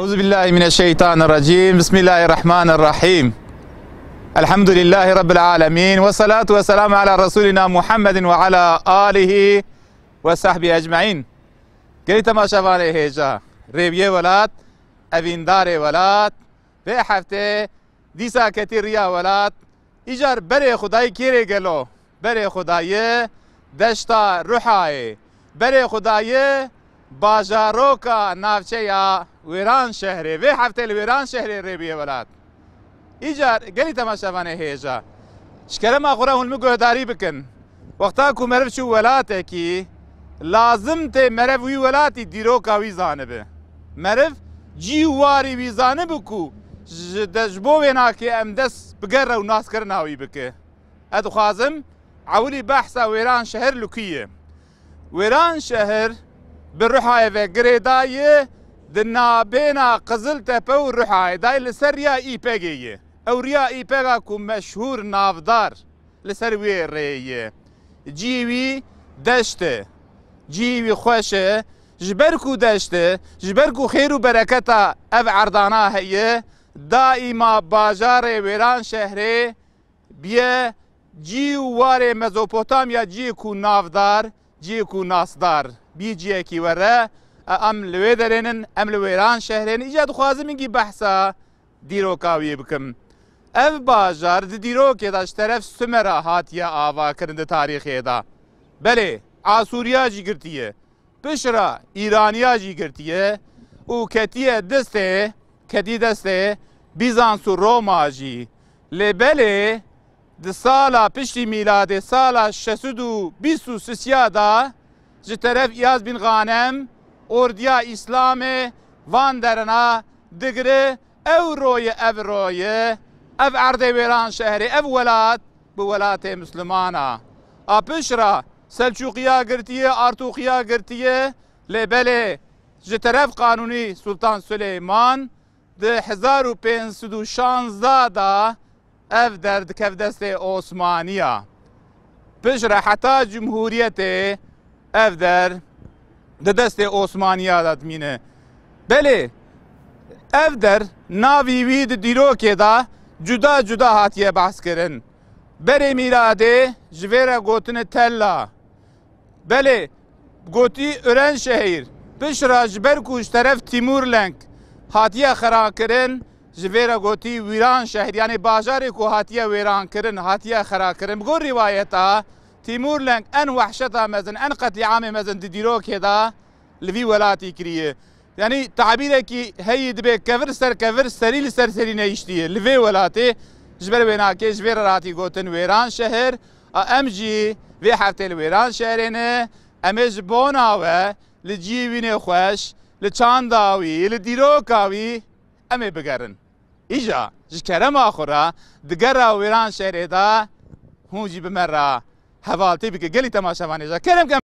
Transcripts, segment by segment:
Euzubillahimineşşeytanirracim. Bismillahirrahmanirrahim. Elhamdülillahi Rabbil alemin. Ve salatu ve selamu ala Resulina Muhammedin ve ala alihi ve sahbihi ecma'in. Geri temaşavan heja. Reviye velat, evindar velat ve hafte disa ketiriya velat. İcar bere Khudayı kire gelo. Bere Khudayı deşta ruhayı. Bere Khudayı bajaroka navçeya Viran şehri ve haftel Viran şehri rebiye velat. İcar geli temaşavan heja. Şkerem akhura hulmu göhdari bikin. Vakta ku merv şu velate ki lazım te merv vi velati diroka vi zanibe. Merv ciwari vi zanibe ku dejbo vena ki emdes bgerra u nas karna vi bike. Ed khazım avli bahsa Viran şehir lukiye. Viran şehir بالرحاية في قريداية دنا بينا قزل تبو الرحاية داي لسر ريا اي بيجي او ريا اي بيجا كو مشهور نافدار لسر وي ريه جيوي دشته جيوي خوشه جبركو دشته جبركو خير وبركتا اف عردانا هي دائما باجار ويران شهري بيه جيو واري مزوبوتاميا جيكو نافدار جيكو ناسدار بیجیه کی وره ام لوی درینن ام لویران شهرین ایجاد خوازم اینگی بحثا دیروکاوی بکم ev bajar di dîrokê da ji teref Sümerê hatiye avakirin di tarîxê da. Belê Asûriya jî girtiye, pişra İraniya jî girtiye û ketiye destê, ketî destê Bizans û Roma jî. Lê belê di sala piştî mîladê sala 623 da ji teref İyaz bin Ghanem ordiya İslamê van derina digire ev roye ev erdê Wêran şehrê ev welat bi welatê Müslümana. A pişra Selçuqiya girtiye Artuqiya girtiye lê belê ji teref Kanûnî Sultan Süleyman di 1516 da ev derdikev destê Osmaniya. Pişra heta Cumhuriyetê ev der di destê Osmaniya da dimîne. Belê ev der navî wî di dîrokê da cuda cuda hatiye behs kirin. Berê mîladê ji vê re gotine Tella. Belê gotî Örenşehîr. Pişra ji ber ku ji teref Timurlenk hatiye xera kirin ji vê re gotî Viran şehir yani bajarê ku hatiye wêran kirin hatiye xera kirin. Bi gor rîwayeta Timurlenk en wehşeta mezin, en qetliamê mezin di dîrokê da li vî welatî kiriye. Yani tabîrekî heyî dibe kevir ser kevir, serî li ser serî neyiştiye. Li vê welatê ji ber wê nakê ji vê re ratî gotin Wêran şehir. Em jî vê heftê li Wêran şehirê ne em ê ji bona we li cîvînê xweş, li çanda wî, li dîroka wî em ê bigerin. Îja ji kerema xwe re di gera Wêran şehirê da hûn jî bi me re hevaltê bike gelî temaşevanê ja kerem kem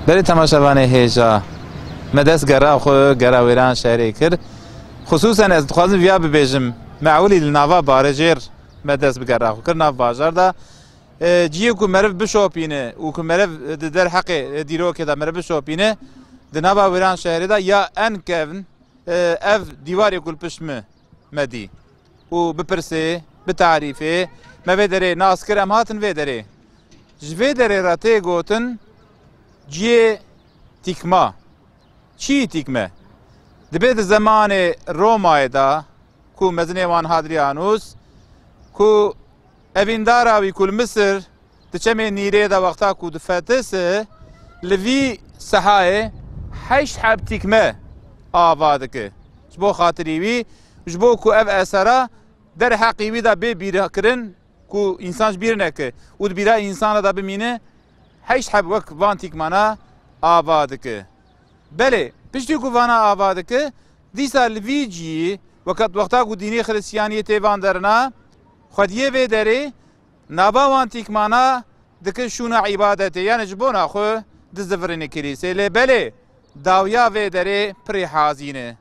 Berê temaşevanê hêja me dest gera xwe gera Wêran şehrê kir. Xusûsen ez dixwazim viya bibêjim meulî li nava barêjêr me dest bi gera xwe kir nav bajar da ciyê ku meriv bişopîne û ku meriv di derheqê dîrokê da meriv bişopîne di nava Wêran şehrê da ya en kevin ev dîwarê ku li pişt me dî û bipirsê bitarîfê me vê derê nas kir em hatin vê derê. Ji vê derê re tê gotin ciyê tîkma. Çî tîkme? Dibe di zemanê Romayê da ku mezinê wan Hadrianus ku evîndara wî ku li Misir di çemê Nîrê da wexta ku difetise li vî sehayê heşt heb tîkme ava dike. Ji bo xatirî wî ji bo ku ev esera derheqî wî da bê bîrkirin کو انسانش بیر نکه و بیرا انسان دا بمینه هیچ حب وک وان تیکمانا آباد که بله پشتی کو وانا آباد که دیسا لویجی وقتا کو دینی خریسیانیت وان درنا خودیه و داره نابا وان تیکمانا دکه شونا عبادته یعنی جبونا خو دزفرین کلیسه لی بله داویا و داره پری حازینه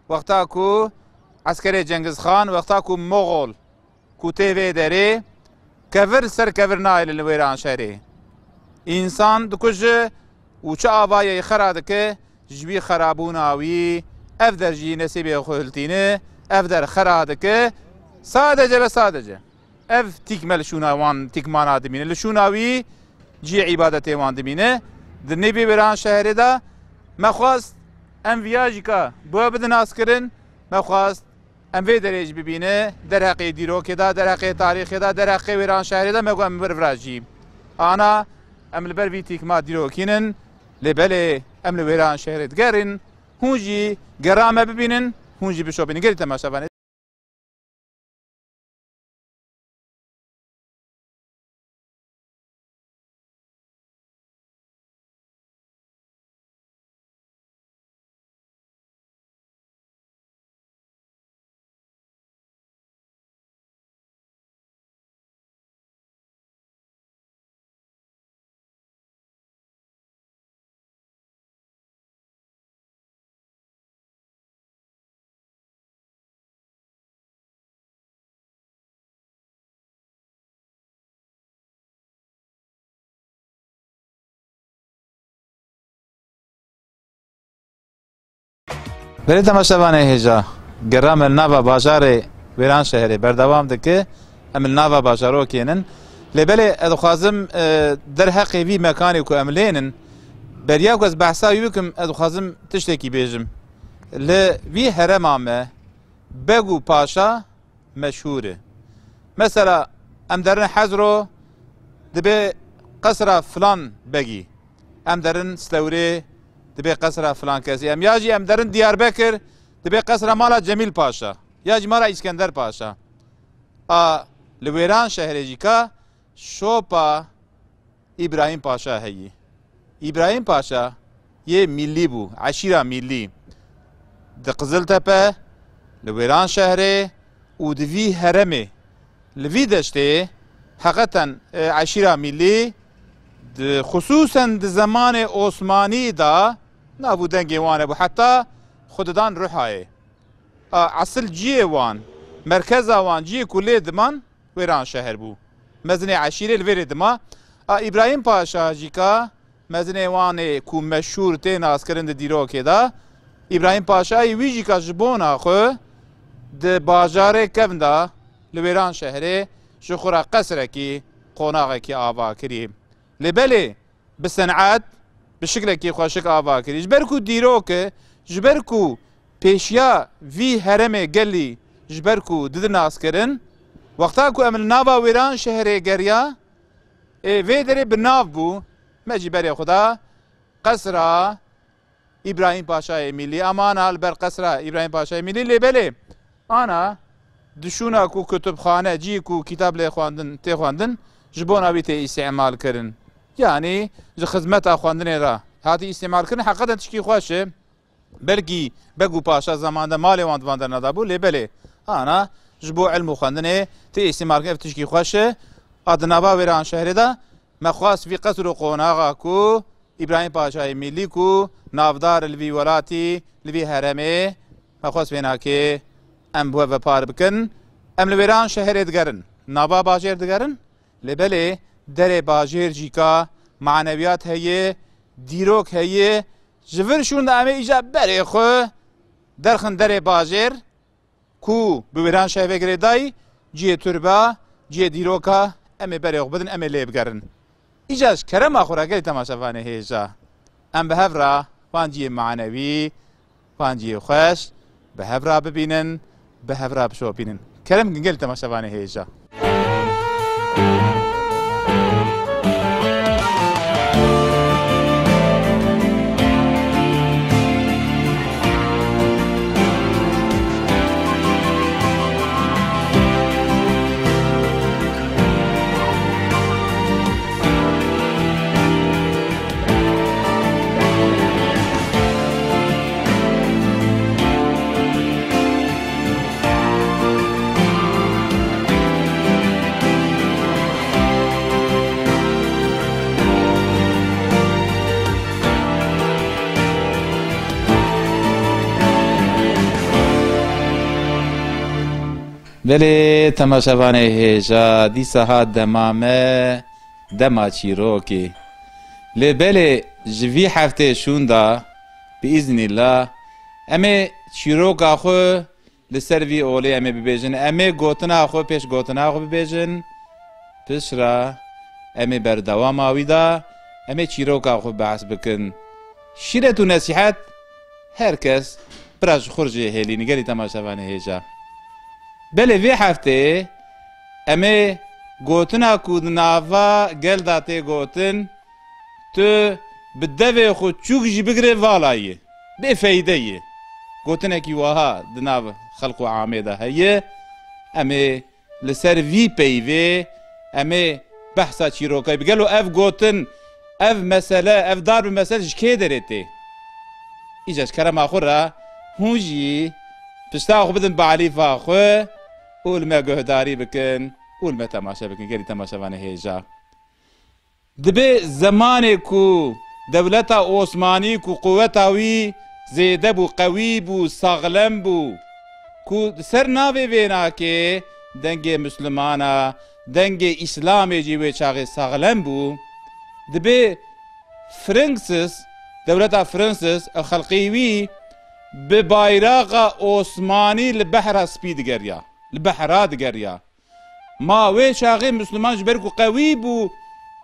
وقتا کو عسکر جنگز خان وقتا کو مغول کو تیوه داره کفر سر کفر نایل لویران شهره انسان دکش و چه آبای خراد که جبی خرابون آوی اف در جی نسیب خلطینه اف در خراد که سادجه به سادجه اف تکمل شوناوان تکمان آدمینه لشوناوی جی عبادت وان دمینه در نبی بران شهره دا مخواست ام ویاجی که بو بدن آسکرن مخواست ام وی درج ببینه در حقی دیروکی دا در حقی تاریخی دا در حقی ویران شهری دا مگو ام برفراجی آنا ام لبر وی تیکما دیروکینن لبله ام لویران شهری دگرن هونجی گرامه ببینن هونجی بشو بینن گری تماشا بانه بله تماشاوانه هجا گرام الناوا بازار ویران شهری بردوام دکه ام الناوا بازارو کینن لبله ادخوازم در حقی وی مکانی کو املینن بریا کو از بحثا یوکم ادخوازم تشتکی بیجم ل وی هرمامه بگو پاشا مشهوره مثلا ام درن حضرو دبه قصر فلان بگی ام درن سلوری دبي قصر فلان كاسي ام ياجي ام درن ديار بكر دبي قصر مالا جميل باشا ياجي مالا اسكندر باشا لويران شهرجيكا شوبا ابراهيم باشا هي ابراهيم باشا يه ملي بو عشيره ملي دقزلتبه لويران شهره ودفي هرمي لفي دشته حقيقة عشيره ملي خصوصا د زمان عثماني دا نابودن گیوانه بو حتی خوددان روحای اصل جی وان مرکز وان جی کلی دمان ویران شهر بو مزن عشیره الویر دما ابراهیم پاشا جیکا مزن وان کو مشهور تی ناسکرند دیرو که دا ابراهیم پاشا وی جیکا جبونا خو د بازار کوندا لویران شهره شخورا قصره کی قوناغه کی آوا کریم لبله بصنعات بشكل كي خواشك آواكري جبركو ديروك جبركو بيشيا في هرمي قلي جبركو ددنا اسكرن وقتاكو امل نافا ويران شهري قريا في دري بالناف بو ما جبري خدا قصرة ابراهيم باشا ميلي امانا البر قصرة ابراهيم باشا ميلي لبله انا دشونا كو كتب خانه جي كو كتاب لي خواندن تي خواندن جبونا بيتي استعمال كرن يعني جو خدمت اخواندن را هاتي استعمال كرن حقا تشكي خوشه بلكي بقو باشا زمان ده مالي واند واندر ندابو لبله انا جبو علم خواندن تي استعمال كرن تشكي خوشه ادنابا ويران شهر ده مخواس في قصر قوناغا كو ابراهيم باشا ميلي كو نافدار الوي ولاتي الوي هرمي مخواس بيناكي ام بو وپار بكن ام لويران شهر دگرن نابا باجر دگرن لبله در باجر جیکا معنویات هیه دیروک هیه جور شون دامه ایجا بره خو درخن در باجر کو بویران شهر گردای جی تربا جی دیروکا ام بره خو بدن ام لیب گرن ایجاش کرم آخورا گلی تماشاوانه هیجا ام به هفرا وانجی معنوی وانجی خوش به هفرا ببینن به هفرا بشو بینن کرم گلی تماشاوانه هیجا بله تماشاوانه هیجا دیسا ها دمامه دما چیروکی لبله جوی هفته شوندا بإذن الله امه چیروکا خو لسروی اولی امه ببیجن امه گوتنا خو پیش گوتنا خو ببیجن پیش را امه بردوام آویدا امه چیروکا خو بحث بکن شیرت و نصیحت هر کس براش خورجه هلی نگری تماشاوانه هیجا بله وی هفته امه گوتنا کود ناوا گل داته گوتن تو بدوی خود چوک جی بگره والایه به فایده یه گوتنه کی واها دناو خلق و عامه ده هیه امه لسر وی پیوه امه بحثا چیروکای بگلو اف گوتن اف مسئله اف دار مسئله جکه درته ایجاش کرم آخور را هونجی پشتا خو بدن بعلی فاخو اول ما گهداری بکن اول ما تماشا بکن گری تماشا وانه هیجا دبی زمانی کو دولتا عثمانی کو قوتا وی زیده بو قوی بو ساغلم بو کو سر ناوی وینا که دنگ مسلمانا دنگ اسلام جیوی چاقی ساغلم بو دبی فرنسس دولتا فرنسس خلقیوی به بایراق عثمانی لبحر سپید گریا لبحرات گریا ما وی شاغي مسلمان جبر کو قوي بو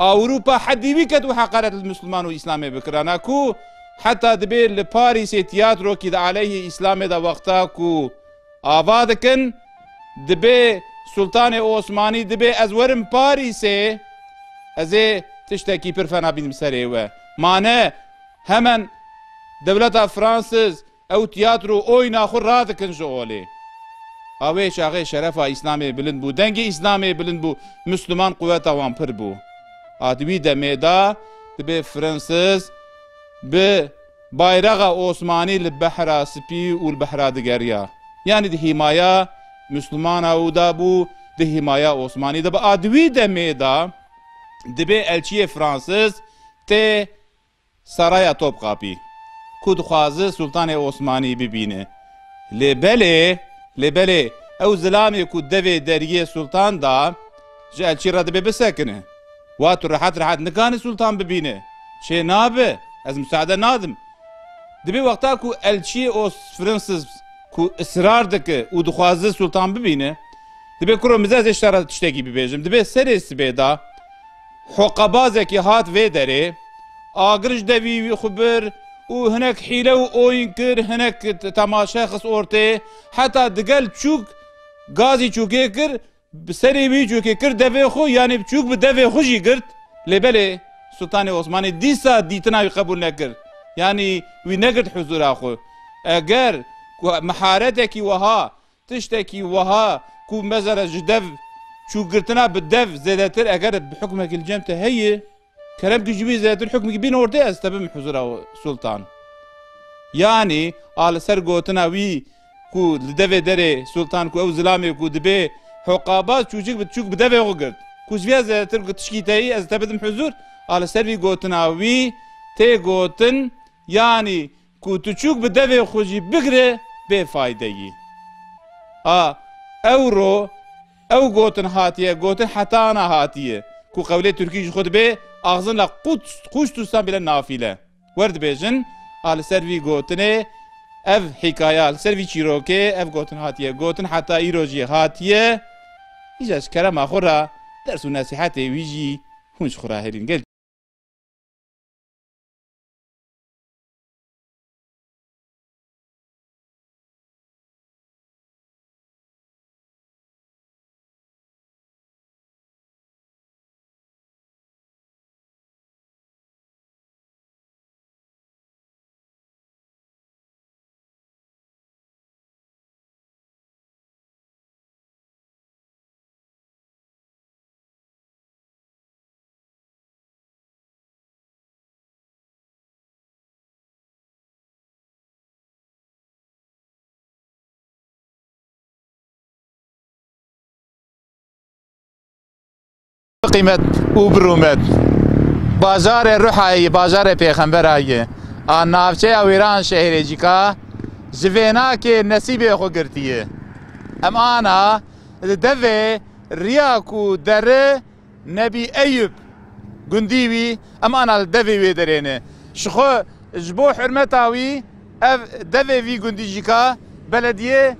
اوروبا حدي وي كد حقرت المسلمان والاسلام بكرانا كو حتى دبي لباريس تياترو كده عليه اسلام دا وقتا كو آبادكن دبي سلطان عثماني دبي ازورم باريس ازي تشتكي برفنا بين مسريوه معناه همن دولة فرانسز او تياترو اوينا خور رادكن جولي اوه شاغي شرفا اسلامي بلند بو دنگي اسلامي بلند بو مسلمان قوتا وان پر بو ادوي دميدا دبي فرنسز ب بايرغا عثماني لبحر سبي والبحر دغريا يعني دي حمايه مسلمان او دابو دي حمايه عثماني دب ادوي دميدا دبي الچي فرانسز تي سرايا توب قابي كود خوازه سلطان عثماني ببينه لبله او زلامي كود دفي دريه سلطان دا جاء الشي راد بسكنه واتو راحت نكان سلطان ببينه شي نابه از مساعده نادم دبي وقتا كو الشي او فرنسز كو اصرار دك و دخوازه سلطان ببينه دبي كرو مزاز اشترى تشتكي ببيجم دبي سرس بيدا حقبازك هات في دري اغرج دبي خبر وهناك حيلة وإنكر هناك تماشا خص أورتي حتى دقل تشوك غازي تشوكي كر بسري بي تشوكي كر دفي خو يعني بتشوك بدفي خوشي كرت لبلي سلطان عثماني ديسا ديتنا قبول نكر يعني وي نكرت حضور أخو أجر محارتك وها تشتكي وها كو مزر جدف شو قرتنا بالدف زادتر أجر بحكمك الجامعة هي كلام كجبي زادتر حكمك بين أورتي أستبم حضور سلطان يعني على سرقوتنا وي كو لدفع دري سلطان كو او زلامي كو دبي حقابات شوشيك بتشوك بدفع غقرد كو شفيا زادتر كو تشكيتاي از تبدم حضور على سروي قوتنا وي تي قوتن يعني كو تشوك بدفع خوشي بقري بفايدي اورو او قوتن هاتيه قوتن حتانا هاتيه كو قولي تركيش خود بي اغزن لا قوش تستان بلا نافله ورد بيجن على سروي قوتنه اف حكايه سروي چيروكي اف قوتن هاتيه قوتن حتى ايروجي هاتيه ايجاش كلام اخرى درس نصيحتي ويجي هونش خرا هرين قال قيمة وبرومت بازار الروحي بازار پیغمبر نافچه اویران شهر جیکا جوینا که نصیب خو گرتیه ام آنا دفه رياكو در نبي أيوب قنديوي أما أنا الدفه ويدرينه شخو جبو حرمتاوي اف دفه في قنديجيكا بلديه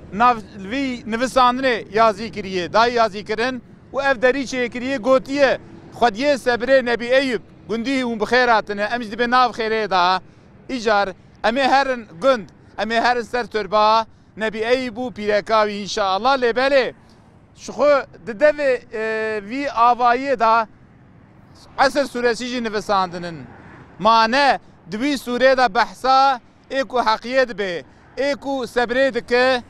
في نفساندنه يازي كريه داي يازي كرن و اف دريچه كريه گوتيه خديه صبر نبي أيوب قنديه وبخيراتنا امج دي ناف خيره دا ايجار امي هرن قند امي هرن سر تربا نبي أيوب بيركاوي ان شاء الله لبله شخو ددفه في آوائي دا عصر سورesi جي نفساندنن معنى دوی سوره دا بحثا ایکو حقیت به ایکو صبره دکه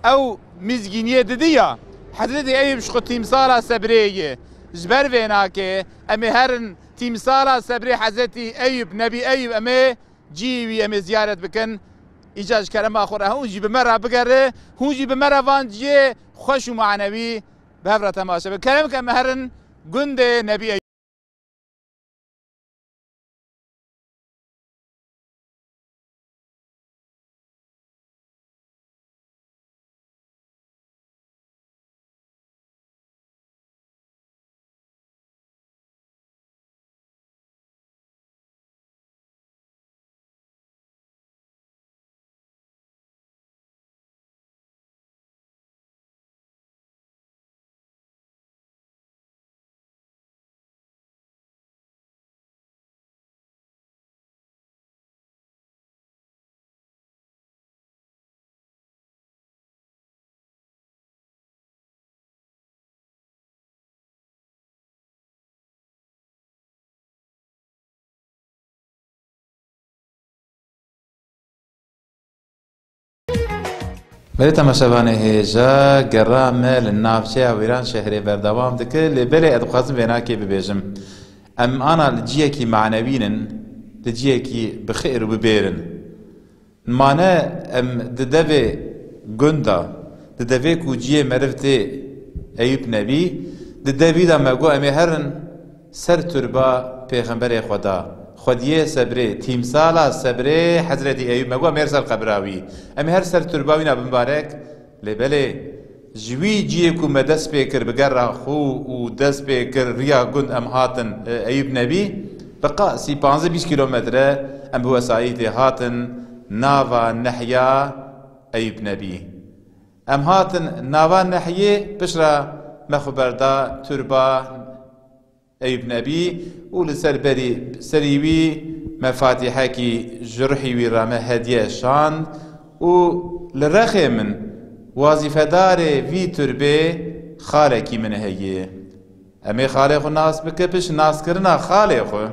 او مزگینیه ددیا حضرت ایوب شخو تیمسالا صبره جبر وینا که امی هرن تیمسالا صبره حضرت ایوب نبی ایوب امی جیوی امی زیارت بکن ایجاج کرم آخوره هونجی بمره بگره هونجی بمره وانجی خوش و معنوی به هفره تماشا بکرم که امی هرن گند نبی ایوب بله تماشاوانه هجا گرام لنافچه ویران شهر بردوام دکه لبله ادخوازم بینا که ببیجم ام آنا لجیه کی معنوینن لجیه کی بخیر و ببیرن معنی ام ددوه گندا ددوه کو جیه مرفته ایوب نبی ددوه دا مگو امی هرن سر تربا پیغمبر خدا خديه صبري تيمسالا صبري حضرت ايوب مگو مرسل قبراوي ام هر سر ترباوينا بمبارك لبلي جوي جيكو مدس بكر بقرا خو ودس بكر ريا قند ام هاتن ايوب نبي بقى سي 15 كيلومتر ام بوسايتي هاتن نافا نحيا ايوب نبي ام هاتن نافا نحيه بشرا مخبردا تربا أيوب نبي ولسر بري سريوي مفاتيحة كي جرحي ورامة هدية شان وللرخي من وظيفة دار في تربي خالكي من هي أمي خالق الناس بكبش ناس كرنا خالقه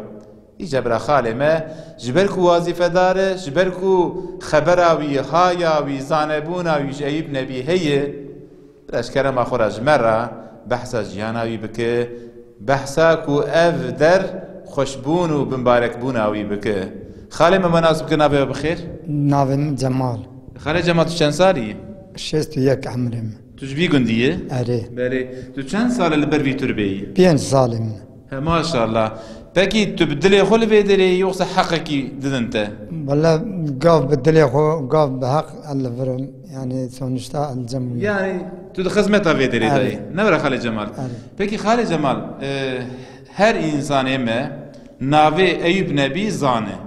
يجبر خالي ما جبركو وظيفة دار جبركو خبراوي هاياوي زانبوناوي أيوب نبي هي براش كرم أخرج مرة بحث جياناوي بك بحثاكو اف در خوشبون و بمبارك بوناوي بك خالي ما مناسب كنا بيه بخير؟ ناوم جمال خالي جمال تو چند سالي؟ 61 عمرم تجبي قندية؟ اره بله تو چند سال اللي بر في تربية؟ 5 سال من ما شاء الله بكي تبدلي خل بيدري يوص حقك ددنت والله قاف بدلي خو قاف بحق الفرم يعني سونشتا الجم يعني تو خدمتها بيدري داي نبرا خالي جمال بكي خالي جمال هر انسان ما ناوي ايوب نبي زانه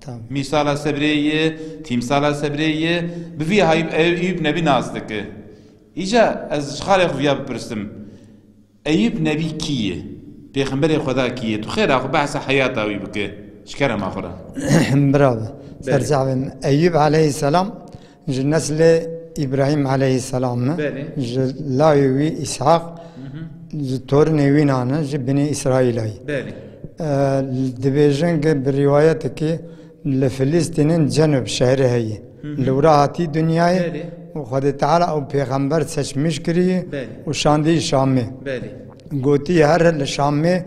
تمام مثال صبريه تمثال صبريه بفي هاي ايوب نبي نازدك اجا از خالي خويا بپرسم ايوب نبي كيه پیغمبر خدا کیه تو خیر اخو بحث حیاته وی بکه شکر ما خورا برافو سرجعم ايوب عليه السلام نسل ابراهيم عليه السلام لاوي اسحاق تورني وينانا بني اسرائيل بله دبيجن بالروايات كي لفلسطين جنوب شهر هي لوراهاتي دنياي وخد تعالى او پیغمبر سچ مشكري وشاندي شامي قوتي هر الشامي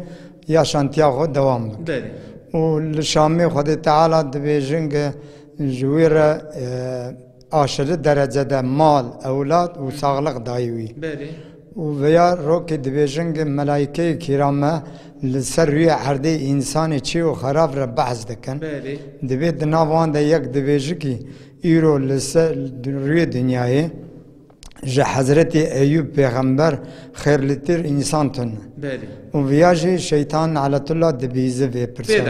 يا شانتياغو دوام بله والشامي خد تعالى دبيجن جوير عشر درجة ده مال أولاد وساغلق دايوي بله ويا روكي دبيجن ملايكة كرامة لسروي عردي إنساني چي وخراب را بحث دكن بله دبيت ناوان ده يك دبيجكي إيرو لسروي دنياي جا حضرت ایوب پیغمبر خیر لتر انسان تن بله و ویاجی شیطان على الله دبیزه وی پرسه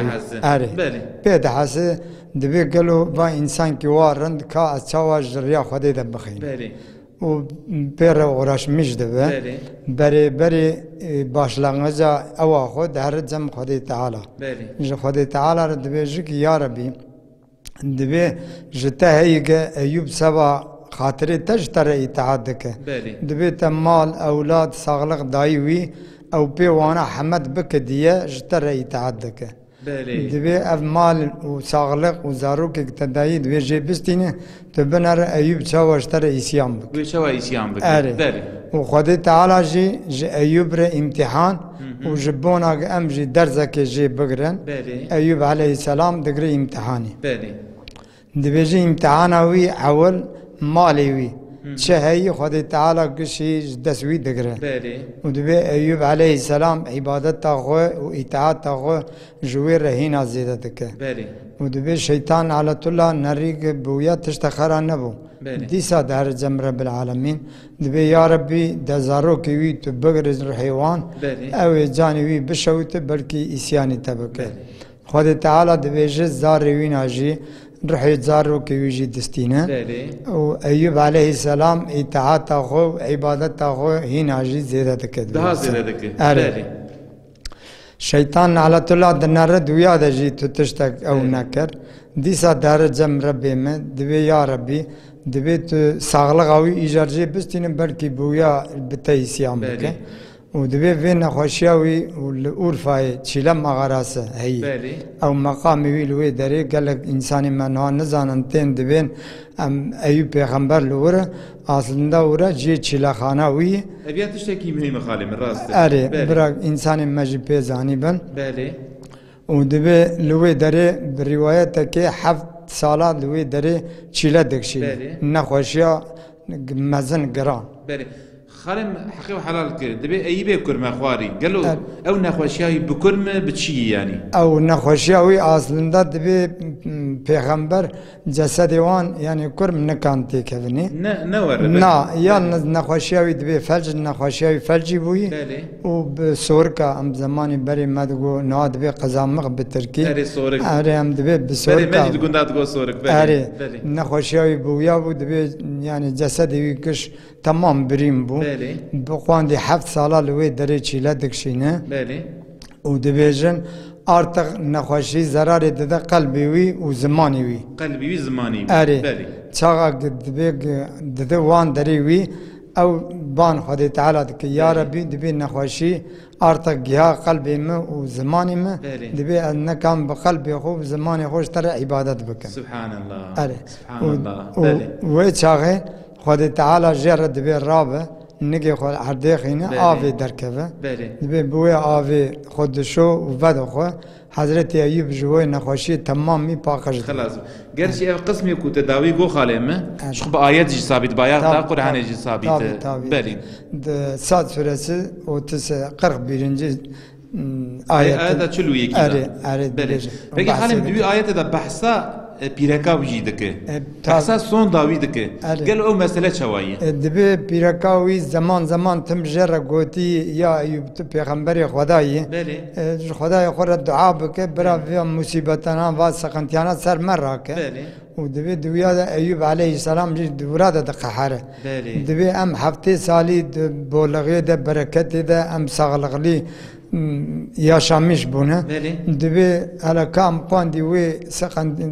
بله بله پیدا حسه دبی گلو با انسان کی وارند کا از چاوا جریا خودی دب بخین بله و پر اورش میش دبه بری başlangıca اوا خود هر زم خودی تعالی بله خودی تعالی را دبی جکی یا ربی دبی جته هیگ ایوب سبا خاطري تجتر اطاعت دکه دبی مال اولاد ساغلق دایوی او بي وانا حمد بك ديه جتر اطاعت دکه دبي اف مال وساغلق وزاروك تدايد دبي جيبستينه تبنر ايوب تشاو اشتر اسيام بك ويشاو اسيام بك بله وخدي تعالى جي ايوب ر امتحان وجبونا ام جي درزك جي بقرن ايوب عليه السلام دقري امتحاني دبي جي امتحانوي اول مالي شهي خدي تعالى قشي دسوي دقره ودبي ايوب عليه السلام عبادت تاغو واطاعت تاغو جوي رهينا زيادتك ودبي الشيطان على الله نريق بويا تشتخرا نبو ديسا دار جم رب العالمين دبي يا ربي دزارو كيوي تبقر الحيوان او جانوي بشوت بلكي اسياني تبك خدي تعالى دبي جز زاروين اجي رح يتزارو كيوجي دستينه وأيوب عليه السلام اطاعت أخو عبادت أخو هنا جي زيادة تكد ده زيادة تكد شيطان على الله دنار دويا جي تشتك أو نكر ديسا دار جم ربي ما دبي يا ربي دبي ساغلق أوي إيجارجي بستين بركي بويا بتاي سيام بك ودبي فين خوشياوي والأورفاي تشيلم مغاراسة هي أو مقامي ويلوي دري قال لك إنساني منها نزان انتين دبين أم أيوب پیغمبر لورا أصلا ورا جي تشيلا خاناوي أبيات تشتكي مهمة خالي من راسته أري برا إنساني مجي بيزاني بن ودبي لوي دري برواية كي حفظ سالة لوي دري تشيلا دكشي نخوشيا مزن قران خالم حقيقة حلال كده دبي أي بكر ما خواري قالوا أو نخوشياوي بكر ما بتشي يعني أو نخوشياوي أصلا ده دبي پیغمبر جسدوان يعني كرم نكانتي كذني نور يا نخوشياوي دبي فلج نخوشياوي فلجي بوي وبسوركا أم زماني بري ما تقول نوع دبي قزامق بالتركي أري سورك أري أم دبي بسوركا بري ما تقول ده تقول سورك أري نخوشياوي بويا دبي يعني جسدي كش تمام بريم بو بقوان دي حفت سالا لوي دري چيلا دكشينه ودبيجن ارتق نخوشي زرار دده قلبي وي وزماني وي قلبي وي زماني اري چاغا دبيج دده وان دري وي او بان خدي تعالى دك يا ربي دبي نخوشي ارتق جها قلبي ما وزماني ما دبي ان كان بقلبي خو زماني خوش ترى عبادت بك سبحان الله اري سبحان الله وي چاغه خدي تعالى جرد دبي الرابع نجي خو حديقينا آوي دركبه دبي بويا آوي خود شو وبعد خو حضرت أيوب جوي نخوشي تمام مي باقش خلاص قرشي قسمي كو تداوي جو خالمه شخ بآيات جي ثابت بايات تا قرآن جي ثابت بلي ساد سورة وتس قرق بيرنجي آيات هذا شلو يكي أري بلي بقي خالم دوي آيات دا بحثا بيركاوي دكه بحثا صون داوي دكه قال او مسألة شوية دبي بيركاوي زمان تمجر قوتي يا أيوب پیغمبر خدایی خدای خور دعا بك برا في مصيبتنا و سقنتيانا سر مرة که ودبي دويا أيوب عليه السلام جي دورا دا قحره دبي أم هفته سالي بولغي دا بركتي دا أم سغلغلي يا شامش بونه دبي على كام قاندي وي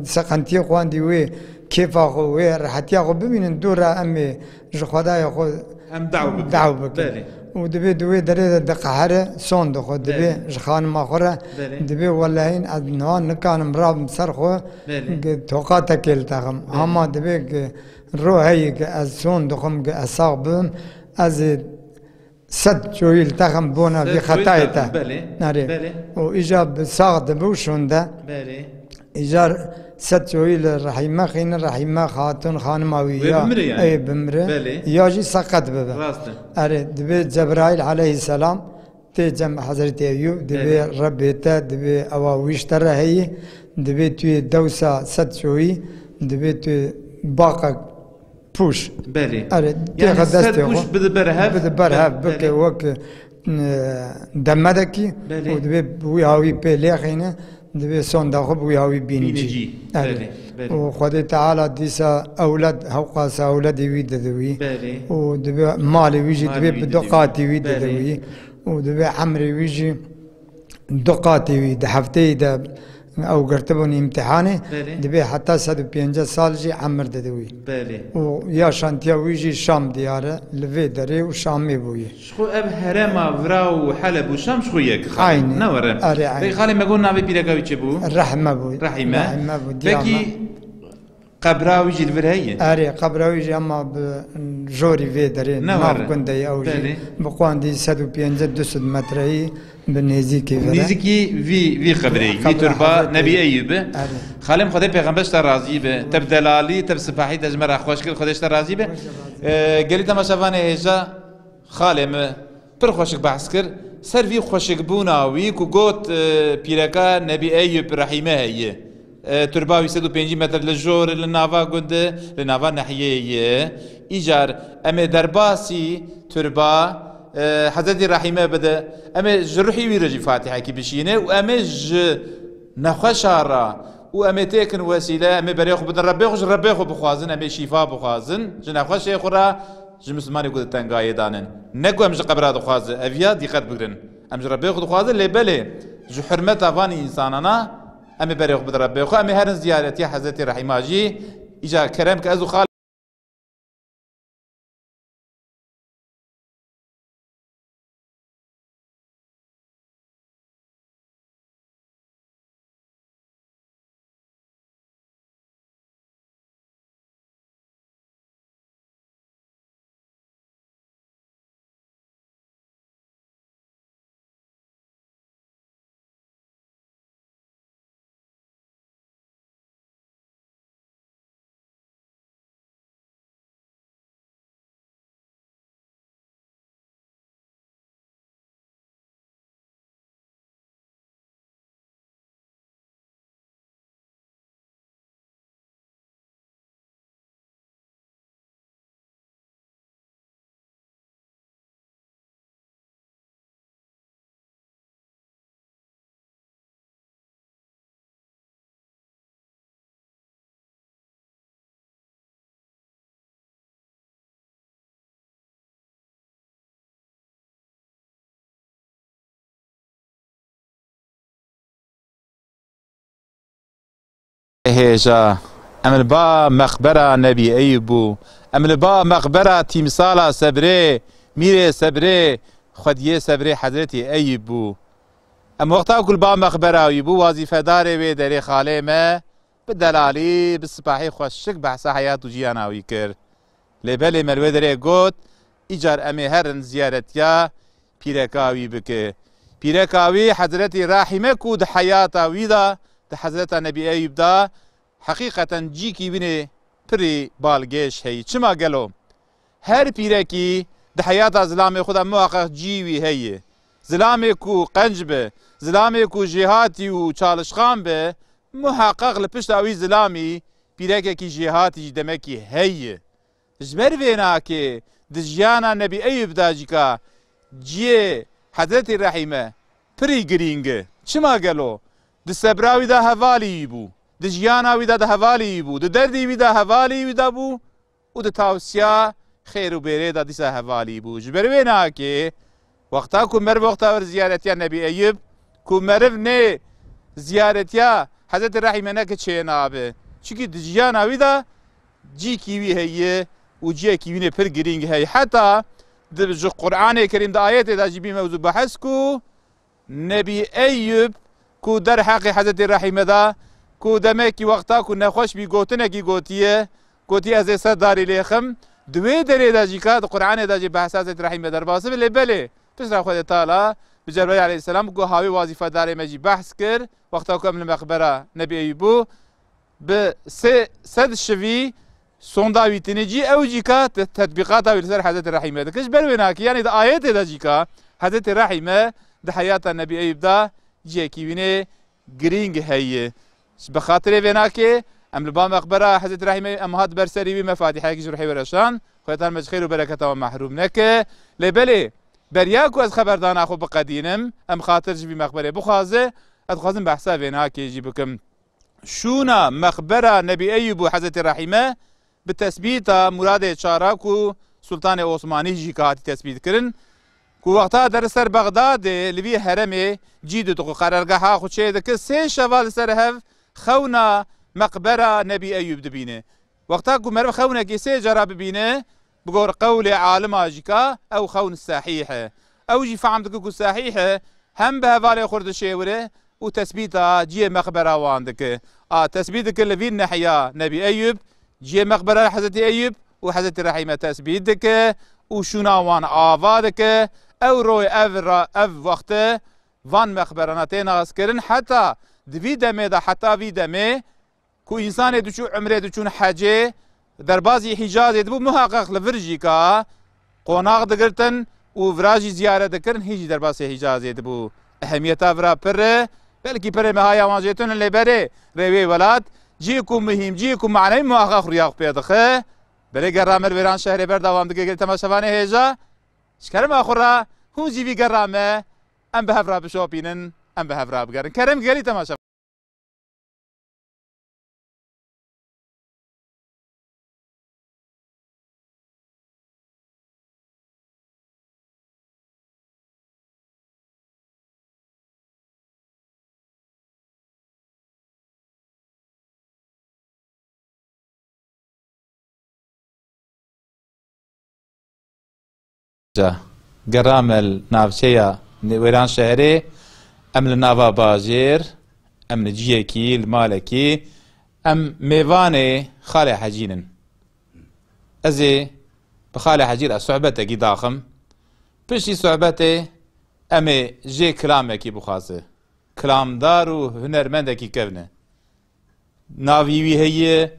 سقنتي قاندي وي كيف اخو وي راحتي اخو ببين دورا امي جو خدايا خو ام دعو بك ودبي دوي دري دقحره صون دخو دبي جخان ما خره دبي والله ادنوان نكان مراب مسرخو توقاتك التغم اما دبي روحي از صون دخم اصابم از سد شوي التغم بونا في خطايته ناري واجاب صاغد بوشون ده إيجار سد شوي الرحيمة خين الرحيمة خاتون خانماوية أي بمرة ياجي سقط ببا أري دبي جبرائيل عليه السلام تجمع حضرت أيوب دبي ربيته دبي أواويش ترى هي دبي توي دوسة سد شوي دبي توي باقة پوش بله اره يعني دستی سر پوش بده برهف بده برهف بکه وک دمدکی و دبی بوی هاوی پیلیخینه دبی صندوق بوی هاوی بینجی بله و خدا تعالی دیسا اولاد هوقاس اولاد وید دوی و دبی مال ویجی دبی بدقات وید دوی و دبی عمر ویجی دقات وید هفته ده او قرتبون امتحانه دبي حتى 150 سال جي عمر ددوي ويا شانتيا ويجي شام دياره لفي دري وشامي بوي شخو اب هرما فراو حلب وشام شخو يك عين نورم بي خالي ما قلنا بيرقاوي تشبو رحمه بوي رحمه بكي قبراوي جي الفرهيه اري قبراوي جي اما بجوري في دري ما كندي او جي بقوان دي 150 متر بنيزيكي نيزيكي في قبري في تربه نبي ايوب خالم خدای پیغمبرش راضی به تب دلالی تب سپاهی تجمر خوش کرد خودش راضی به گلی تماشاوانه هجا خالم پر خوشک بحث کرد سر وی خوشک بوناوی کو گوت پیرکا نبی ایوب رحیمه هیه ترباوی 150 متر للجور للنافا قد للنافا ناحیه ایجار ام درباسی تربا حضرت رحیمه بده ام جرحی وی رجی فاتحه کی بشینه و ام نخشارا و ام تکن وسیله ام بریخو بدن ربیخو بخوازن ام شفا بخوازن جنخوش خورا مسلمانی قد تنگای دانن نگو ام قبر دخواز اویا دقت بگرن ام ربیخو دخواز لبله جو حرمت افانی انسانانا ام بریخو بدن ربیخو ام هرن زیارتی حضرت رحیمه جی ایجا کرم که ازو خال هيجا أمل با مقبرة نبي أيوب أمل با مقبرة تمثال سبري ميري سبري خديه سبري حضرتي أيوب أم وقتا كل با مقبرة أيوب وظيفة داري ويدري خالي ما بالدلالي بالصباحي خوشك بحثا حياة جيانا ويكر لبالي ملوي دري قوت إيجار أمي هرن زيارتيا بيركاوي بك بيركاوي حضرتي راحمة كود حياة ويدا حضرت نبی ایوب دا حقیقتا جی کی بینه پری بالگیش هی چما گلو هر پیره کی ده حیات ظلام خدا محقق جیوی هی ظلام کو قنج به ظلام کو جهاتی و چالشخان به محقق لپشت اوی ظلامی پیره کی جهاتی دمکی هی جبر وینا که دجیانا نبی ایوب دا جیکا جی حضرت رحیمه پری گرینگ چما گلو د سبراوی دا حوالی بو د جیاناوی دا حوالی بو د دردی وی دا حوالی دا بو و د تاوسیا خیر و بیره دا دیسا حوالی بو جبر وینا که وقتا کو مر وقتا ور زیارتیا نبی ایوب کو مرو نه زیارتیا حضرت رحیمه نه که چه نابه چونکی د جیاناوی دا جی کیوی هیه و جی کیوی نه پر گرینگ هی حتی د قرآن کریم دا آیت دا جبی موضوع بحث کو نبی ایوب کو در حق حضرت رحیمه دا کو دمکی وقتا کو نخوش بی گوتنه کی گوتیه گوتی از سر داری لیخم دوی دری دا جیکا دا قرآن دا جی بحث حضرت رحیمه در باسه بله بله پسر خود تعالی بجربه علیه السلام گو هاوی وظیفه داری مجی بحث کر وقتا کو امن مقبره نبی ایوبو به سد شوی سوندا ویتنجی او جیکا تطبیقات او سر حضرت رحیمه دا کش بروینا که یعنی دا آیت دا جیکا حضرت رحیمه دا حیات نبی ایوب دا جی کی وینه گرینگ هیه بخاطر وینا که ام لبا مقبره حضرت رحیمه ام هات برسری بی مفاتیحه کی جرحی ورشان خویتان مج خیر و برکت و محروم نکه لبلی بریاکو از خبردان اخو بقدینم ام خاطر جبی مقبره بخوازه ادخوازم بحثا وینا کی جی بکم شونا مقبره نبی ایوب و حضرت رحیمه بتثبیت مراد چاراکو سلطان عثمانی جی که هاتی تثبیت کرن کو وقتا در سر بغداد لوی هرمه جید تو قرارگاه خود چه دک سه شوال سر هف خونا مقبره نبی ایوب دبینه وقتا کو مرو خونا کی سه جرا ببینه بقول قول عالم اجكا او خون الصحيحه او جي فهمتك كو صحيحه هم بهفالي خرد شيوره وتثبيتها جي مقبره واندك تثبيتك اللي في الناحيه نبي ايوب جي مقبره حضرت ايوب وحضرت رحيمه تثبيتك وشناوان آوادك او روي اف وقت وان مقبرانتين اسكرن حتى دفي دمي دا حتى في دمي كو انسان دوچو عمره دوچون حجه در بازی حجاز دبو محقق لفرجی که قناق دگرتن و وراجی زیارت دکرن هیچ در بازی حجاز دبو اهمیت افرا پره بلکی پره مهایا واجهتون لبره روی ولاد جیکو مهم جیکو معنی محقق ریاق پیدخه بله گرامر ویران شهر بر دوام دگه تماشاوانه هیجا شکرم آخورا هون جیوی گرامه ام به افرا بشوپینن ام به افرا بگرن کرم گلی تماشا گرامل ناوچه ویران شهری ام لناوا باجیر ام نجیکی المالکی ام میوان خال حجینن ازی بخال حجیر صحبته کی داخم پشتی صحبته ام جی کلامه کی بخواسته کلامدار و هنرمنده کی کونه ناویوی هیه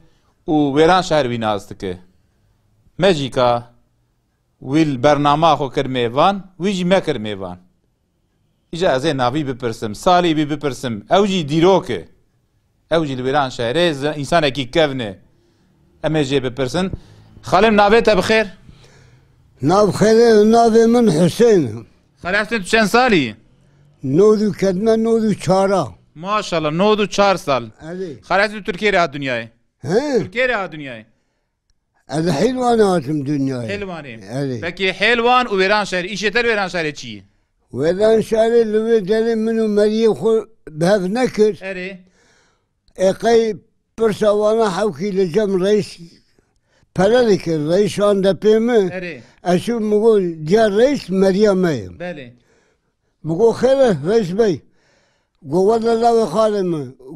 و ویران شهر وی نازدکه مجیکا ویل برنامه خو کر میوان ویجی مکر میوان ایجا از ناوی بپرسم سالی بپرسم اوجی دیروکه اوجی لویران شهره انسان کی کونه امیجی بپرسن خالم ناوی تا بخیر ناو خیره ناوی من حسین خاله حسین تو چند سالی؟ 94 ماشاءالله 94 سال علی خاله حسین تو ترکیه راه دنیای ها ترکیه راه دنیای از حلوان هاتم دنیای حلوانه علی پکی حلوان و ویران شهر ایشتر ویران شهر چیه؟ ولان شهر لوی دلی منو مریم خو بهف نکر اره اقای پرسوانا حوکی لجم رئیس پرده کر رئیس آن دا پیمه اره اشو مگو دیار رئیس مریم ایم بله مگو خیره رئیس بی گو والله لاو خالم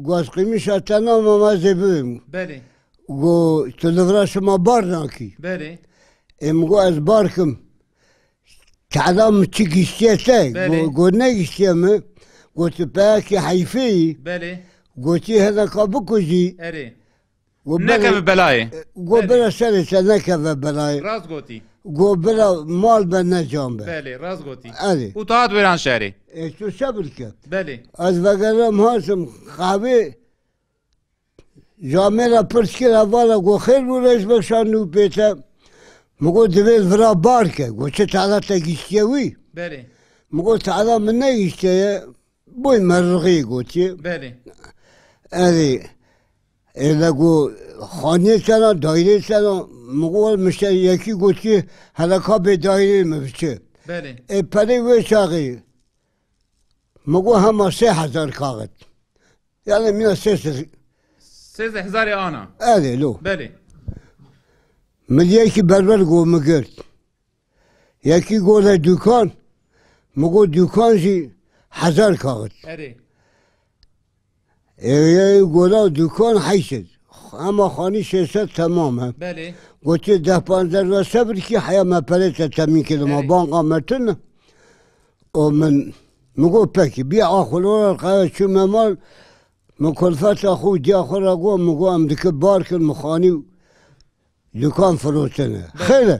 گو از قیمی شاتنا ممازه بیم بله گو تلفرا شما بار ناکی بله مگو از بار کم تعلم چی گشتیه بله. گو نگشتیه گو تپاکی حیفی بله گو تی هذا کابکوزی اره گو نکه بلای گو برا سرسه نکه بلای راست گوتی گو برا مال به نجام به بله راست گوتی علی و تاعت ویران شهری تو صبر کرد بله از وگرم هستم خواه جامعه را پرس کرد اولا گو خیلی رو رئیس بخشان نو پیتا مگو دویل ورا بار که گو چه تعالی تا گشتیه وی بله مگو تعالی من نگشتیه بوی مرغی گوتی بله علی ایلا گو خانه سنا دایره سنا مگو مشتر یکی گوتی حلقا به دایره مفچه بله ای پری وی شاقی مگو همه 3000 کاغذ یعنی مینا 3000 آنا علی لو بله من یکی بربر گو مگرد یکی گو دکان مگو دکان جی 1000 کاغذ اره ای گولا دکان 800 اما خانی 600 تمام هم بله گوتی 10-15 و صبر کی حیا ما پرت تامین کردم ما بانک آمدن و من مگو پکی بیا آخر قای چو مال مکلفت خو دی آخر گو مگو ام دک بار کن مخانی دکان فروتنه خیلی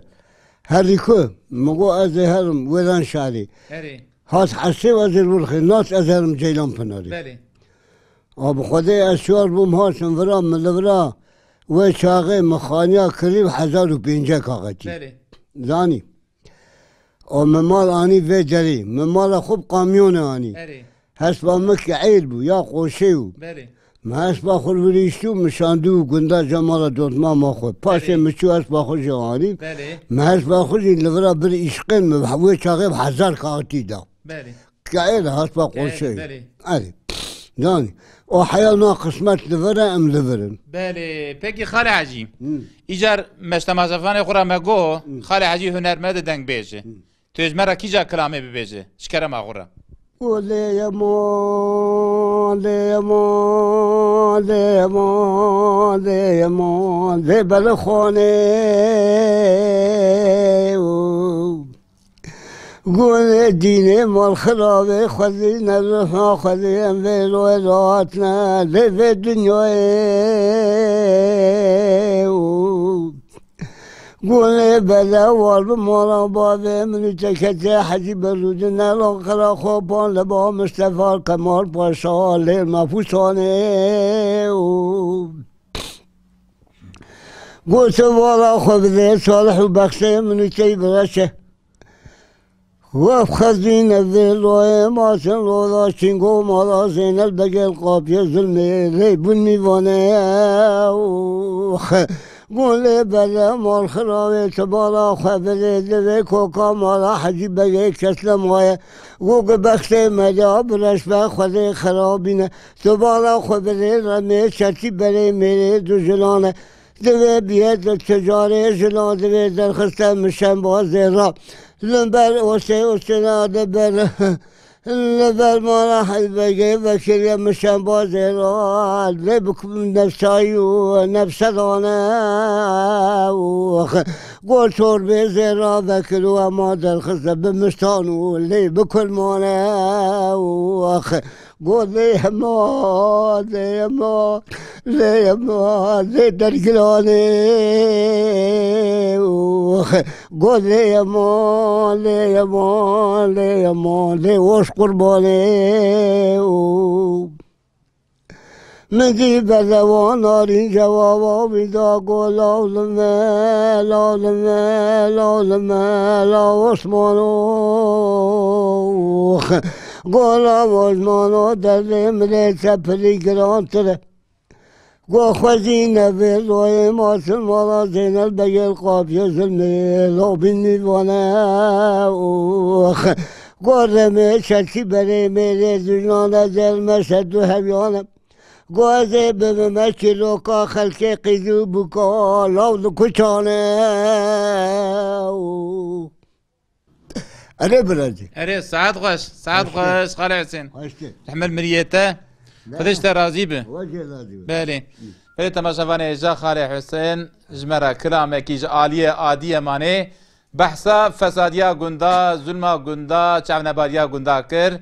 هری کو مگو از هرم ویران شهری اره هات حسی وزیر ورخی نات از هرم جیلان پناری بله آب خدا اشوار بوم هاشم ورا ملورا و چاقه مخانیا کریب 1050 کاغتی بله زانی او ممال آنی و جری ممال خوب قامیون آنی بله هست با مکی عیل بو یا قوشه بو بله ما هست با خود وریشتو مشاندو گنده جمال دوتما ما خود پاشه مچو هست با خود جوانی بله ما هست با خود این لورا بر عشقین مبحوه چاقه 1000 کاغتی دا بله که عیل هست با قوشه بله علی زانی او حیانا قسمت لورا ام لورن بله پکی خاله حجی ایجار مجتمع زفان خورا مگو خاله حجی هنرمند دنگ بیجه تو اجمرا کیجا کلامه ببیجه شکره ما خورا لیمان لیمان لیمان لیمان زبل خانه گل دینه مال خرابه خودی نرفا خودی انویل و راتنا لیو دنیای گل بلا والب مالا بابه منو تکته حجی برود نلان خرا خوبان لبا مصطفى کمال پاشا لیل مفوسانه گل سوالا خوبه صالح و بخشه منو تی برشه وف خزين الذل ماسن روضا شنقو مالا زين البقل قابية ظلمي ليبني وانا قولي بلا مال خراوي تبالا خبري دوي كوكا مالا حجي بقى كسلم ويا وق بخشي مجا برش بخوزي خرابينا تبالا خبري رمي شتي بري ميري دو جلانه دوي بيت التجاري جلان دوي درخسته مشن بازي را لنبر اوسنا دبر لبر مالا حلبگه وکریه مشن بازی را لبکم نفسایی و نفس دانه گل چور بیزی را وکلو اما درخسته بمستان و لی بکل مانه گل لیما لیما لیما لی درگلانه گل لیما لیما لیما لی وش قربانه مدی بلوان نارین جوابا بیدا گل لالمه لالمه لالمه لا عثمانو گل عثمانو در ملی سپری گران تره گو خزین ویل روی ماسن مالا زینل بگل قابیه ظلمه لابین میوانه گو رمه شکی بره میره زنانه زلمه شدو همیانه گو ازه بمه کلو کا خلقه قیدو بکا لاول کچانه اره برازي اره سعد خوش خاله حسين تحمل مريته خدش راضي به وجه لازم بله بله تماشاوان اجا خاله حسين جمرا كلامه كيج عاليه عاديه مانه بحثا فساديا گندا ظلما گندا چاونباريا گندا كر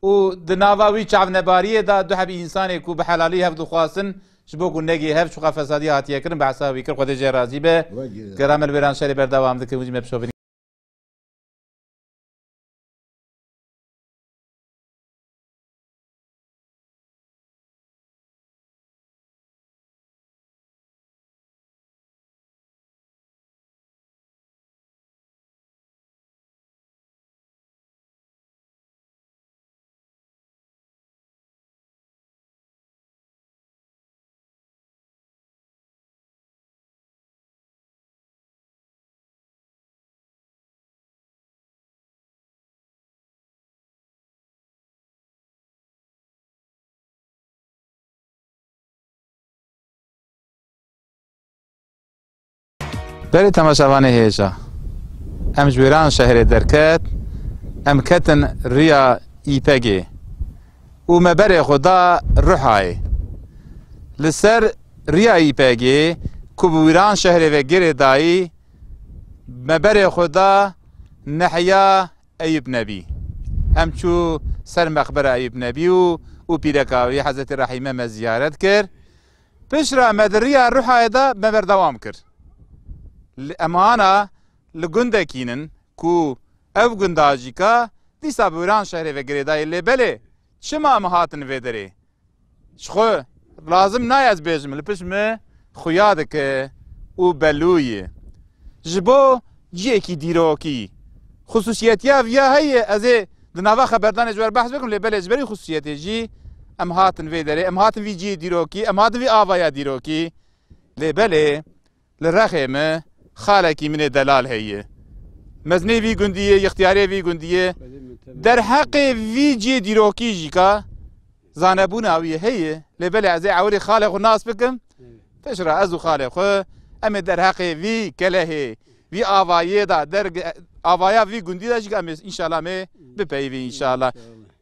و دناواوي چاونباريه دا دو حبي انسان کو بحلالي هفدو خواصن شبو گنگي هف شو فساديا هاتيه كرن بحثا ويكر خدش راضي به كرامل بيران شري بردوام دك مجي مبشو بله تماشاوان هیجا ام جویران شهر درکت ام کتن ریا ایپگی و مبر خدا روحای لسر ریا ایپگی کبویران شهر و گیر دایی مبر خدا نحیا ایوب نبی همچو سر مقبر ایوب نبی و پیرکاوی حضرت رحیمه مزیارت کرد پیش را مدریا روحای دا مبر دوام کرد امانا لگندکینن کو او گنداجیکا دیسا بوران شهر و گریدای لی بله چما مهاتن ویدره شخو لازم نایز بیجم لپش می خویاده که او بلویه جبو جیکی دیروکی خصوصیتیا ویا هی از دنوا خبردان جوار بحث بکن لبل اجبری خصوصیتی جی ام هاتن وی داره ام هاتن وی جی دیروکی ام هاتن وی آوایا دیروکی لبل لرخمه خالکی من دلال هیه مزنی وی گندیه اختیاری وی گندیه در حق وی جی دیروکی جیکا زانبون اوی هیه لبل از عوری خالق و ناس بکم تشرا ازو خالق ام در حق وی کله وی آوایه دا در آوایا وی گندی دا جیکا ان شاء الله می بپیوی ان شاء الله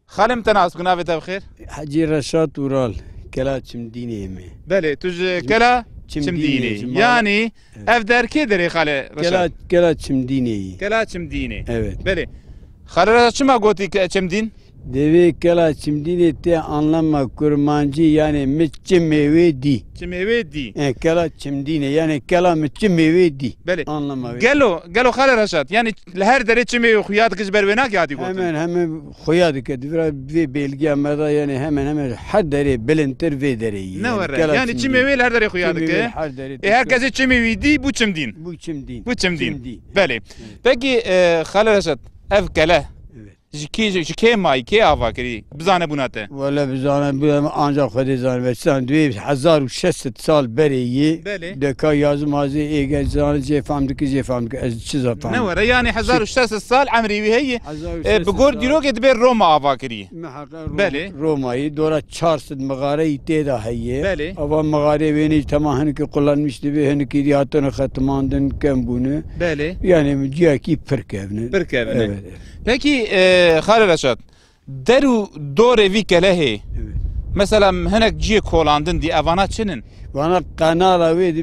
خالم تناس کنا به بخیر حجی رشاد اورال کلا چمدینی می بله توج کلا چمدینی یعنی اف در کی دری خاله رشاد کلا چمدینی کلا چمدینی evet بله خاله رشاد چما گوتی چمدین devi kela çimdini te anlama kurmancı yani mitçi meyve di. Meyve di. Kela çimdini yani kela mitçi meyve di. Bele. Anlama. Gelo Xale Reşat yani her dere çimeyi xuyat kız bervenak yadi gotu. Hemen xuyat kedi ve belge amada yani hemen her dere belintir ve dereyi. Ne var? Yani çimeyi her dere xuyat ke. Herkes çimeyi di bu çimdin. Bu çimdin. Bu çimdin. Bele. Peki Xale Reşat ev kele ki mای کی آوا کردی بزانه بوناته ولی بزانه بودم آنجا خودی زن و سن 2600 سال بریی دکا یازم ازی ایگه زن جفام که از چیزا فهم نه وره یعنی 1600 سال عمری وی هی بگور دیرو که دبیر روما آوا کردی بله رومایی دورا 400 مغاره تیدا هیه بله اوا مغاره بینی تمام که قلان میشته به هن کی دیاتن ختماندن کم بونه بله yani ciyaki pırkevne evet. Peki Xale Reşat deru dore vi kelehe mesela henek ciye kolandın di evana çinin bana kanala ve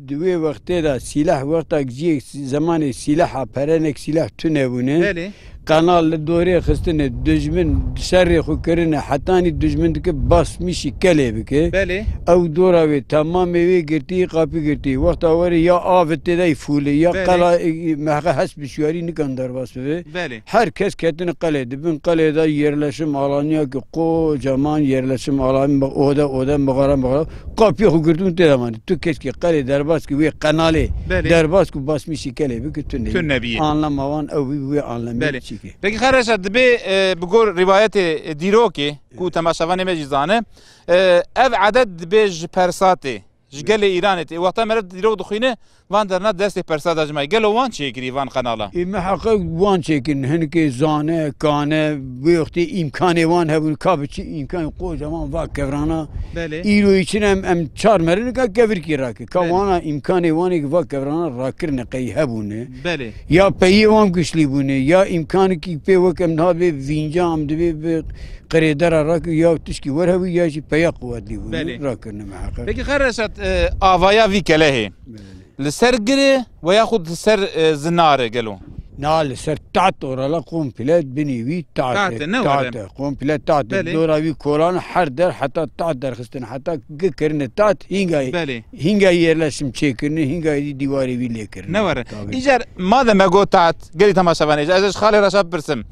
dibe vakti da silah vakti ciye zamanı silah perenek silah tünevune beli kanal dore xistine düşman şerri xukerine hatani düşman ki basmışı kelebike beli ev dora ve tamam evi girti kapı girti vakti var ya avette de fule ya kala mahka hasb şuari nikandar basve herkes kendini kalede bin kalede yerleşim alanı ki kocaman yerleşim alanı oda mağara kapı xukirtun tedaman tu keşke kale derbas ki ve kanale derbas ki basmışı kelebike tünnebi anlamavan evi anlamı Peki Xale Reşat dibe bugor rivayeti diroki ku temaşavan mecizane ev adet dibe persati جگل ایرانت وقتا مرد دیرو دخینه وان درنا دست پرساد اجماعی گلو وان چیکری وان قنالا این محقق وان چیکن هنگی زانه کانه وقتی امکان وان هبون کابچی امکان کوجمان وا کفرانا ایرو ایچن ام چار مرن کا کفر کی راک کوانا امکان وانی وا کفرانا راکر نقی هبونه یا پی وان güçlü bune ya imkanı ki pe vakam nabe vinjam dibe قريدر راك يا تشكي ورها ويا شي بيا قوات لي راكن محقق لكن خرجت افايا في كلاه لسرقري وياخذ سر زناره قالوا نال سر تعت ورا لا قوم بلاد بني وي تعت قوم بلاد تعت دورا وي كوران حر در حتى تعت در خستن حتى كرن تعت هينغا يرلشم تشيكن هينغا ديواري وي ليكر نور ايجار ماذا ما قلت تعت قال تما شبان ايش خالي رشاب برسم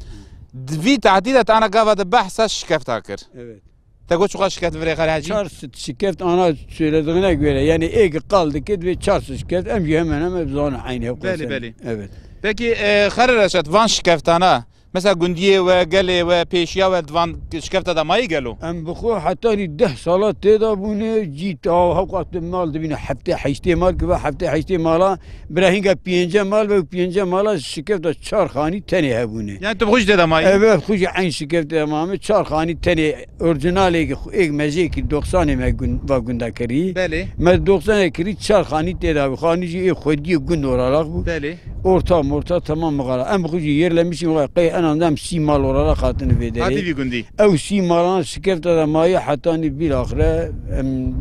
في تعديلات انا قاعد بحث شكفت هاكر evet تقول شو شكفت فريق الحاجي çarşı şikayet ana söylediğine göre yani ilk kaldı ki ve çarşı şikayet hemen bzana aynı beli evet peki Xale Reşat van şikaftana mesela gündiye ve gele ve peşiya ve van şikafta da mayı gelo em bxu hatta 10 salat teda bunu jit haqqat mal dibine hafta haşte mal ki hafta haşte mala brahinga 5 mal ve 5 mala şikafta çarxani tane hebune yani tu xuş da mayı evet xuş aynı şikafta tamamı çarxani tane orijinali ki ek mezeki 90 megun va gunda kari beli me 90 kari çarxani teda xanici xodi gün oralar bu beli orta tamam mağara em xuş yerlemişim ve anam سیمال ورا خاطن ویدری. هاتی ویگندی. او سیمالان شکفت دادم مایه حتی بالاخره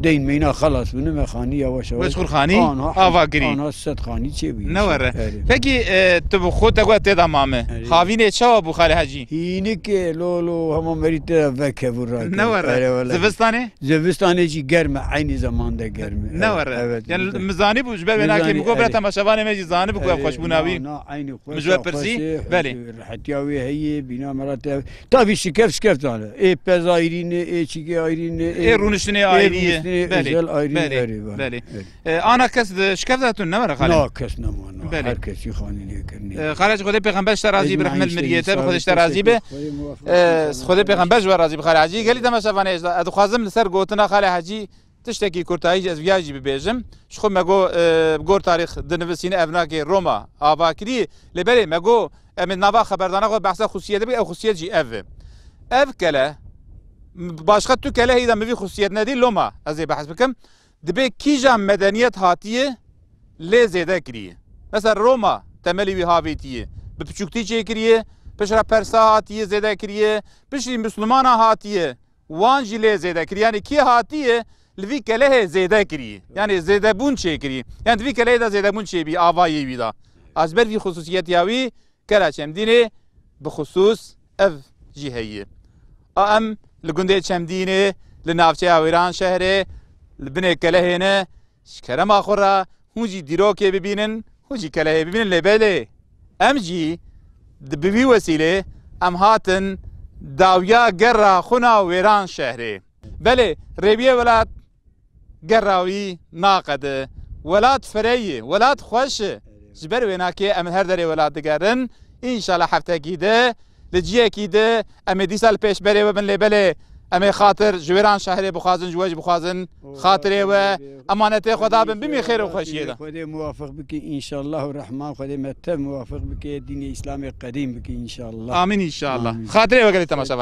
دین مینا خلاص بونه مخانی یواش یواش. وش خور خانی؟ آواگری. آنها ست خانی چه بی؟ نوره. پکی تو خود تقول تدامه. خاوینه چه ابو خاله حجی؟ اینی که لولو همون مریت وکه ورا. نوره. زوستانه؟ زوستانه چی گرمه عین زمان ده گرمه. نوره. یعنی مزانی بوش ببینه که میگو برات تماشاوانه میجی زانه بگو خوشبونه بوناوی مجوه پرسی بله راحتیاوی هی بینا مرات تابی شکف داره ای پزایرینه ای چیگه آیرینه ای رونشتنی آیریه بله بله آنا کس شکف داتون نمره خاله نه کس نمونه هر کسی خانی نیکنی خارج خود پیغمبر راضی به رحمت مریته خودش راضی به خود پیغمبر جو راضی به خاله حاجی گلی تماشاوانه ادو خوازم لسر گوتنا خاله حاجی تشتكي كورتايج از وياجي ببيجم شخو مگو بگور تاريخ دنوسين افناكي روما آباكري لبري مگو من نوا خبردانا خو بحثا خصوصيت بي او خصوصيت جي اف كلا باشخه تو كلا هيدا مفي خصوصيت ندي لوما ازي بحث بكم دبي كيجا مدنيت هاتيه لي زيدا كري مثلا روما تملي وي هاويتيه بپچوكتي چي كريه پشرا پرسا هاتيه زيدا كريه پشري مسلمانا هاتيه وان جي لي زيدا كري يعني كي هاتيه لوی کله زیاده کری یعنی زیاده بون چه کری یعنی لوی کله دا زیاده بون چه بی آوایی ویدا از بر وی خصوصیت یاوی کرا چمدینه بخصوص اف جهیه ام لگنده چمدینه لنافچه آویران شهره لبنه کله نه شکرم آخره هونجی دیروکه ببینن هونجی کله ببینن لبله ام جی دبوی وسیله ام هاتن داویا گره خونه ویران شهره بله ربیه ولاد گراوی ناقده ولاد فریه ولاد خوشه جبر ویناکی ام هر دری ولاد دگرن انشالله هفته گیده لجیه گیده ام دیسال پیش بره و بن لبله ام خاطر جویران شهر بخوازن جواج بخوازن خاطره و امانت خدا بن بمی خیر و خوشیه ده خدا موافق بکی انشالله الرحمن خدا متى موافق بکی دین اسلام قدیم بکی انشالله آمین انشالله خاطره و گلی تماشا